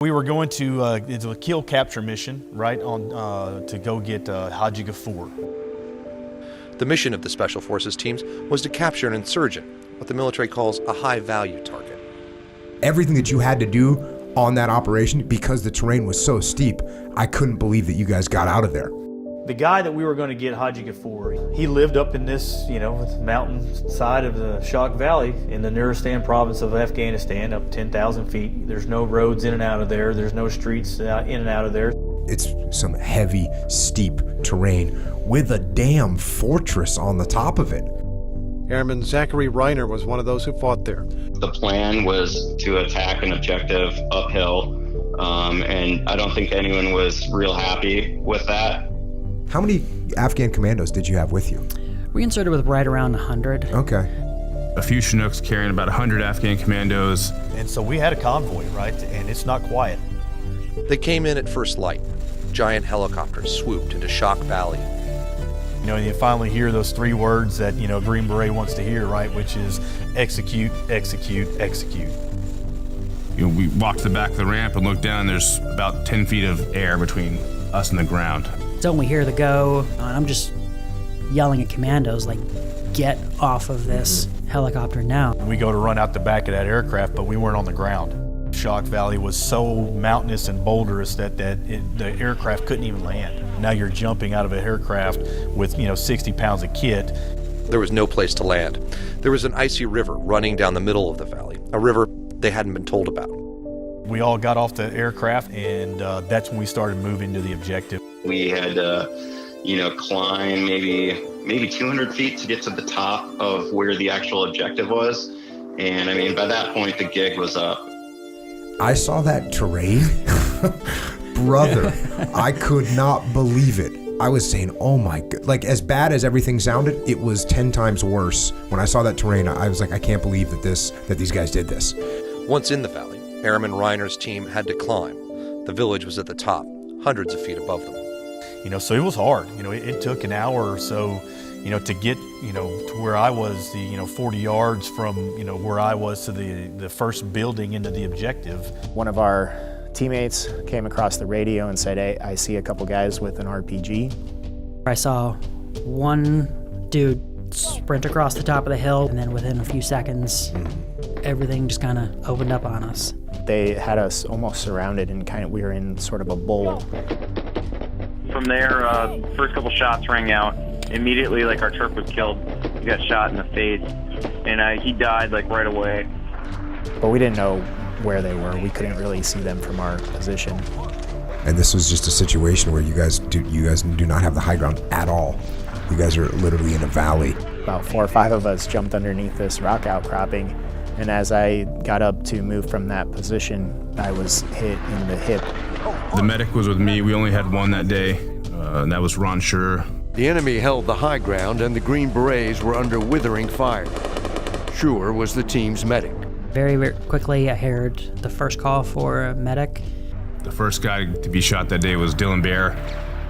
We were going to it's a kill capture mission, right, on to go get Haji Ghafoor. The mission of the Special Forces teams was to capture an insurgent, what the military calls a high-value target. Everything that you had to do on that operation, because the terrain was so steep, I couldn't believe that you guys got out of there. The guy that we were going to get, Haji Ghafoor, he lived up in this, mountain side of the Shok Valley in the Nuristan province of Afghanistan, up 10,000 feet. There's no roads in and out of there. There's no streets in and out of there. It's some heavy, steep terrain with a damn fortress on the top of it. Airman Zach Rhyner was one of those who fought there. The plan was to attack an objective uphill, and I don't think anyone was real happy with that. How many Afghan commandos did you have with you? We inserted with right around 100. Okay. A few Chinooks carrying about 100 Afghan commandos. And so we had a convoy, right? And it's not quiet. They came in at first light. Giant helicopters swooped into Shok Valley. You finally hear those three words that, Green Beret wants to hear, right? Which is execute, execute, execute. We walked to the back of the ramp and looked down. There's about 10 feet of air between us and the ground. So when we hear the go, and I'm just yelling at commandos, like, get off of this helicopter now. We go to run out the back of that aircraft, but we weren't on the ground. Shok Valley was so mountainous and boulderous that the aircraft couldn't even land. Now you're jumping out of an aircraft with 60 pounds of kit. There was no place to land. There was an icy river running down the middle of the valley, a river they hadn't been told about. We all got off the aircraft, and that's when we started moving to the objective. We had to, climb maybe 200 feet to get to the top of where the actual objective was. And by that point, the gig was up. I saw that terrain. Brother, I could not believe it. I was saying, oh my God. Like, as bad as everything sounded, it was 10 times worse. When I saw that terrain, I was like, I can't believe that these guys did this. Once in the valley, Airman Rhyner's team had to climb. The village was at the top, hundreds of feet above them. So it was hard. It took an hour or so, to get, to where I was, 40 yards from, where I was to the first building into the objective. One of our teammates came across the radio and said, hey, I see a couple guys with an RPG. I saw one dude sprint across the top of the hill, and then within a few seconds, everything just kind of opened up on us. They had us almost surrounded, and we were in sort of a bowl. From there, first couple shots rang out. Immediately, our Turk was killed. He got shot in the face, and he died right away. But we didn't know where they were. We couldn't really see them from our position. And this was just a situation where you guys do not have the high ground at all. You guys are literally in a valley. About 4 or 5 of us jumped underneath this rock outcropping, and as I got up to move from that position, I was hit in the hip. The medic was with me. We only had one that day, and that was Ron Shurer. The enemy held the high ground, and the Green Berets were under withering fire. Shurer was the team's medic. Very, very quickly, I heard the first call for a medic. The first guy to be shot that day was Dylan Bear.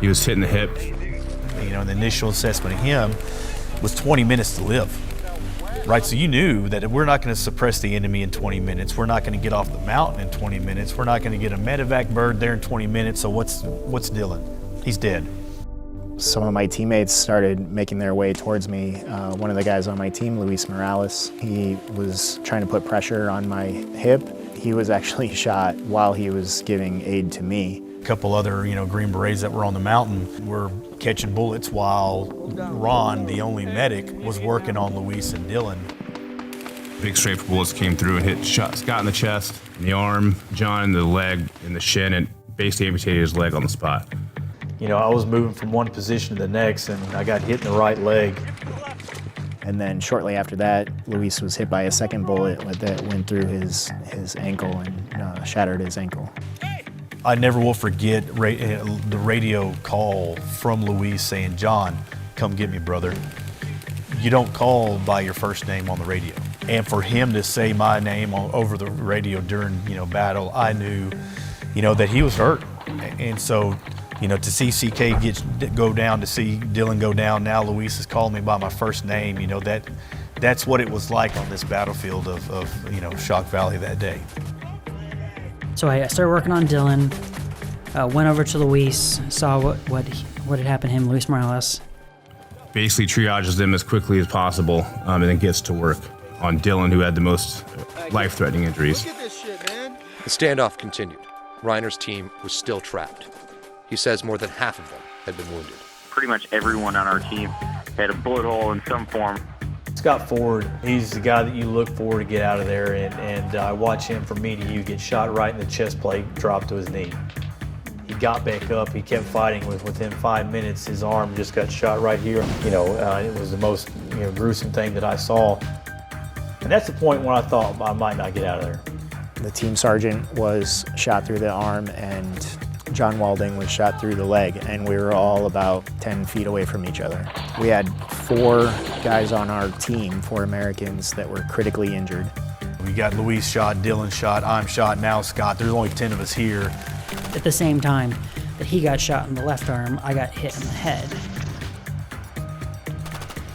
He was hit in the hip. The initial assessment of him was 20 minutes to live, right? So you knew that we're not going to suppress the enemy in 20 minutes. We're not going to get off the mountain in 20 minutes. We're not going to get a medevac bird there in 20 minutes. So what's Dylan? He's dead. Some of my teammates started making their way towards me. One of the guys on my team, Luis Morales, he was trying to put pressure on my hip. He was actually shot while he was giving aid to me. A couple other, Green Berets that were on the mountain were catching bullets while Ron, the only medic, was working on Luis and Dylan. Big straight bullets came through and hit Scott in the chest, in the arm, John in the leg, in the shin, and basically amputated his leg on the spot. I was moving from one position to the next, and I got hit in the right leg. And then shortly after that, Luis was hit by a second bullet that went through his ankle and shattered his ankle. I never will forget the radio call from Luis saying, "John, come get me, brother." You don't call by your first name on the radio. And for him to say my name over the radio during, battle, I knew, that he was hurt. And so, to see CK go down, to see Dylan go down, now Luis has called me by my first name, that's what it was like on this battlefield of Shok Valley that day. So I started working on Dylan, went over to Luis, saw what had happened to him, Luis Morales. Basically triages them as quickly as possible, and then gets to work on Dylan, who had the most life-threatening injuries. The standoff continued. Rhyner's team was still trapped. He says more than half of them had been wounded. Pretty much everyone on our team had a bullet hole in some form. Scott Ford, he's the guy that you look for to get out of there, and I watch him from me to you get shot right in the chest plate, drop to his knee. He got back up, he kept fighting. Within 5 minutes, his arm just got shot right here. It was the most gruesome thing that I saw. And that's the point when I thought I might not get out of there. The team sergeant was shot through the arm, and John Walding was shot through the leg, and we were all about 10 feet away from each other. We had 4 guys on our team, 4 Americans, that were critically injured. We got Luis shot, Dylan shot, I'm shot, now Scott. There's only 10 of us here. At the same time that he got shot in the left arm, I got hit in the head.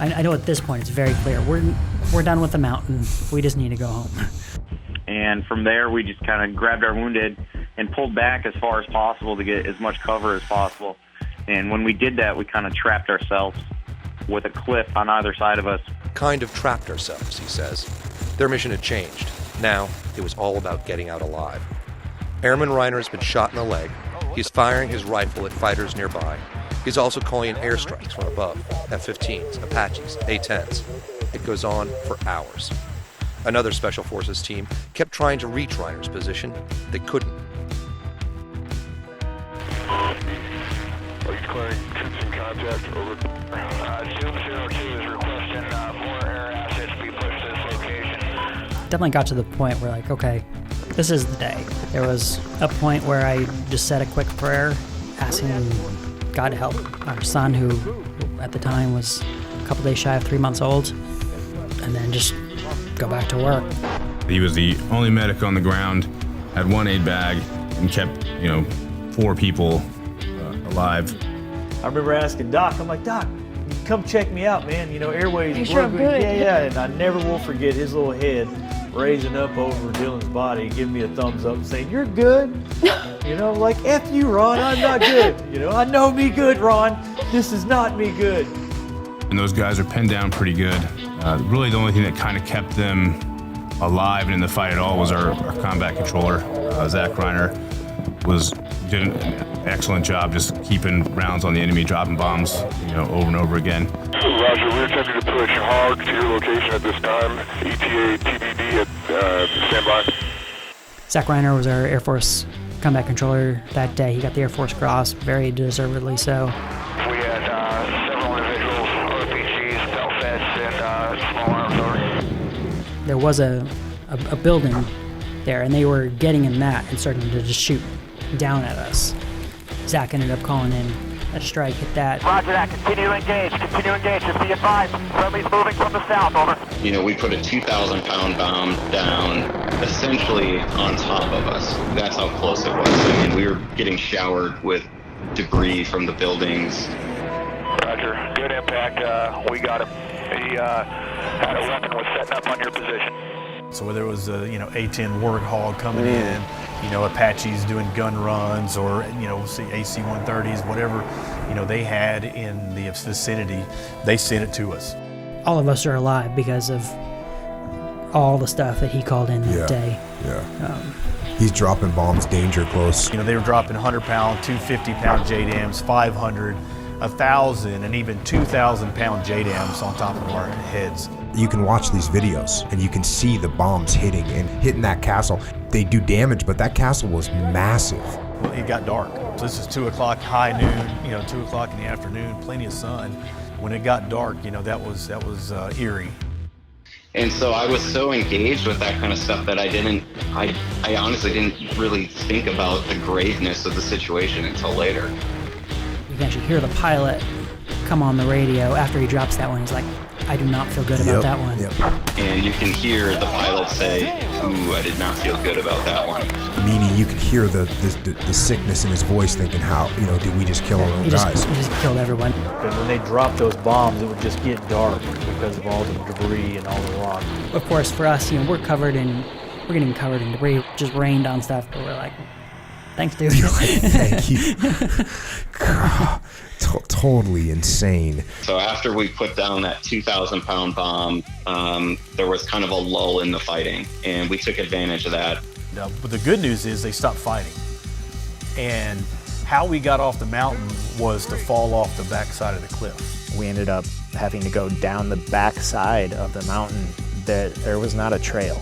I know at this point it's very clear. We're done with the mountain. We just need to go home. And from there, we just kind of grabbed our wounded and pulled back as far as possible to get as much cover as possible. And when we did that, we kind of trapped ourselves with a cliff on either side of us. Kind of trapped ourselves, he says. Their mission had changed. Now, it was all about getting out alive. Airman Rhyner has been shot in the leg. He's firing his rifle at fighters nearby. He's also calling in airstrikes from above, F-15s, Apaches, A-10s. It goes on for hours. Another Special Forces team kept trying to reach Rhyner's position. They couldn't. Police clearing, troops in contact, over. Zoom 02 is requesting more air assets be pushed to this location. Definitely got to the point where okay, this is the day. There was a point where I just said a quick prayer, asking God to help our son, who at the time was a couple days shy of 3 months old, and then just go back to work. He was the only medic on the ground, had 1 aid bag, and kept, 4 people alive. I remember asking Doc, I'm like, Doc, come check me out, man. Airways. You sure I'm good. Yeah. And I never will forget his little head raising up over Dylan's body, giving me a thumbs up, saying, "You're good." Like, F you, Ron, I'm not good. I know me good, Ron. This is not me good. And those guys are pinned down pretty good. Really the only thing that kind of kept them alive and in the fight at all was our combat controller, Zach Rhyner, did an excellent job just keeping rounds on the enemy, dropping bombs, over and over again. Roger, we're attempting to push hard to your location at this time. ETA, TBD at standby. Zach Rhyner was our Air Force combat controller that day. He got the Air Force Cross, very deservedly so. We had several individuals, RPGs, belt vests, and small arms over. There was a building there, and they were getting in that and starting to just shoot down at us. Zach ended up calling in a strike, hit that. Roger that, continue to engage, just be advised. Friendly's moving from the south, over. We put a 2,000-pound bomb down essentially on top of us. That's how close it was. We were getting showered with debris from the buildings. Roger, good impact, we got him. He had a weapon, was setting up on your position. So whether it was A-10 Warthog coming in, Apaches doing gun runs, or AC-130s, whatever they had in the vicinity, they sent it to us. All of us are alive because of all the stuff that he called in that day. Yeah. He's dropping bombs danger close. They were dropping 100-pound, 250-pound JDAMs, 500, 1,000, and even 2,000-pound JDAMs on top of our heads. You can watch these videos and you can see the bombs hitting that castle. They do damage, but that castle was massive. Well, it got dark. So this is 2 o'clock, high noon, 2 o'clock in the afternoon, plenty of sun. When it got dark, that was eerie. And so I was so engaged with that kind of stuff that I honestly didn't really think about the graveness of the situation until later. You can actually hear the pilot come on the radio after he drops that one. He's like, I do not feel good about that one. Yep. And you can hear the pilot say, ooh, I did not feel good about that one. Meaning you can hear the sickness in his voice, thinking, how, did we just kill our own guys? He just killed everyone. And when they dropped those bombs, it would just get dark because of all the debris and all the rock. Of course, for us, we're covered in We're getting covered in debris. Just rained on stuff, but we're like, thanks, dude. Thank you. God, totally insane. So after we put down that 2,000-pound bomb, there was kind of a lull in the fighting, and we took advantage of that. But the good news is they stopped fighting. And how we got off the mountain was to fall off the backside of the cliff. We ended up having to go down the backside of the mountain. There was not a trail.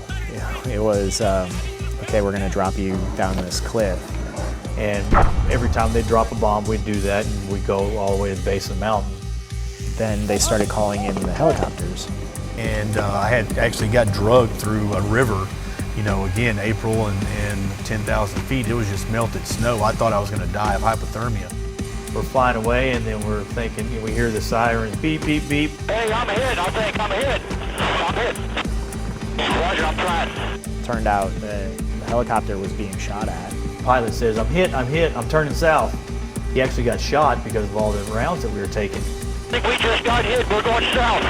It was, okay, we're gonna drop you down this cliff. And every time they drop a bomb, we'd do that, and we'd go all the way to the base of the mountain. Then they started calling in the helicopters. And I had actually got drugged through a river, you know, again, April and 10,000 feet. It was just melted snow. I thought I was gonna die of hypothermia. We're flying away, and then we're thinking, we hear the sirens, beep, beep, beep. Hey, I'm hit. I think I'm hit. I'm hit. Roger, I'm trying. Turned out the helicopter was being shot at. Pilot says, I'm hit, I'm turning south. He actually got shot because of all the rounds that we were taking. I think we just got hit. We're going south.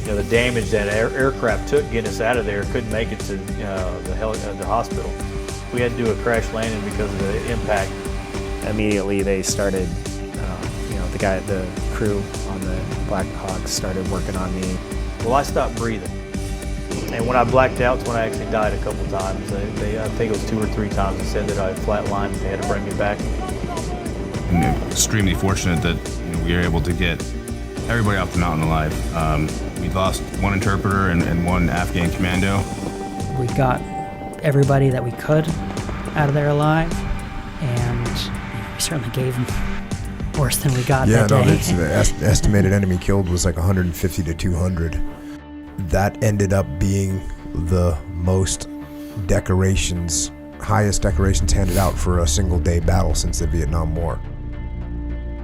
You know, the damage that aircraft took getting us out of there, couldn't make it to the hospital. We had to do a crash landing because of the impact. Immediately they started, the crew on the Black Hawk started working on me. Well, I stopped breathing. And when I blacked out, it's when I actually died a couple times. I think it was 2 or 3 times they said that I flatlined and they had to bring me back. I'm extremely fortunate that we were able to get everybody off the mountain alive. We lost 1 interpreter and 1 Afghan commando. We got everybody that we could out of there alive, and we certainly gave them worse than we got that day. The estimated enemy killed was like 150 to 200. That ended up being the most decorations, highest decorations handed out for a single day battle since the Vietnam War.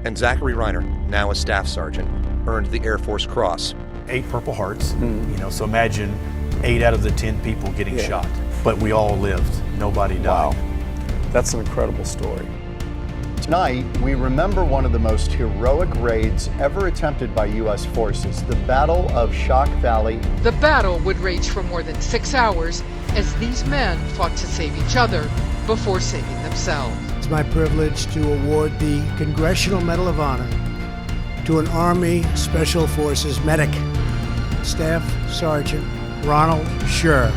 And Zachary Rhyner, now a staff sergeant, earned the Air Force Cross. 8 Purple Hearts, so imagine 8 out of the 10 people getting shot. But we all lived, nobody died. Wow, that's an incredible story. Tonight, we remember one of the most heroic raids ever attempted by U.S. forces, the Battle of Shok Valley. The battle would rage for more than 6 hours as these men fought to save each other before saving themselves. It's my privilege to award the Congressional Medal of Honor to an Army Special Forces medic, Staff Sergeant Ron Shurer.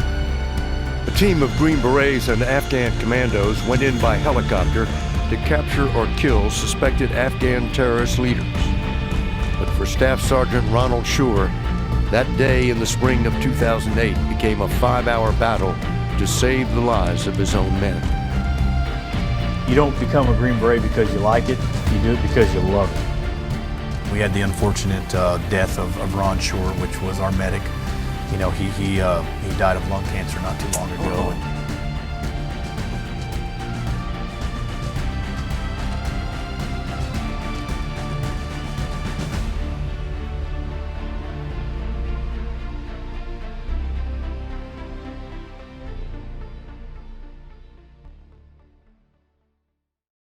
A team of Green Berets and Afghan commandos went in by helicopter to capture or kill suspected Afghan terrorist leaders. But for Staff Sergeant Ron Shurer, that day in the spring of 2008 became a 5-hour battle to save the lives of his own men. You don't become a Green Beret because you like it, you do it because you love it. We had the unfortunate death of Ron Shurer, which was our medic. You know, he died of lung cancer not too long ago.